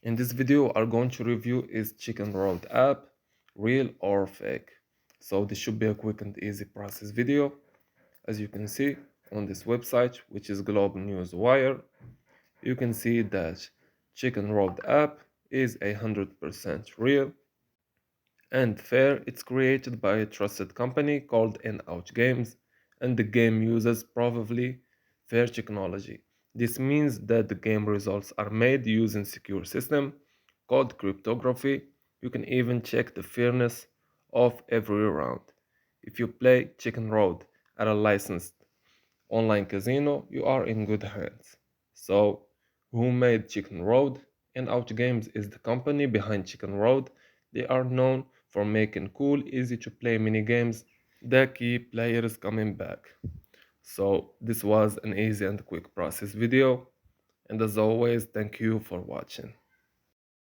In this video, I'm going to review is Chicken Rolled app real or fake. So this should be a quick and easy process video. As you can see on this website, which is Global News Wire, you can see that Chicken Rolled app is 100% real and fair. It's created by a trusted company called In-Out Games, and the game uses probably fair technology. This means that the game results are made using secure system called cryptography. You can even check the fairness of every round. If you play Chicken Road at a licensed online casino, you are in good hands. So, who made Chicken Road? In-Out Games is the company behind Chicken Road. They are known for making cool, easy to play mini games that keep players coming back. So, this was an easy and quick process video. And as always, thank you for watching.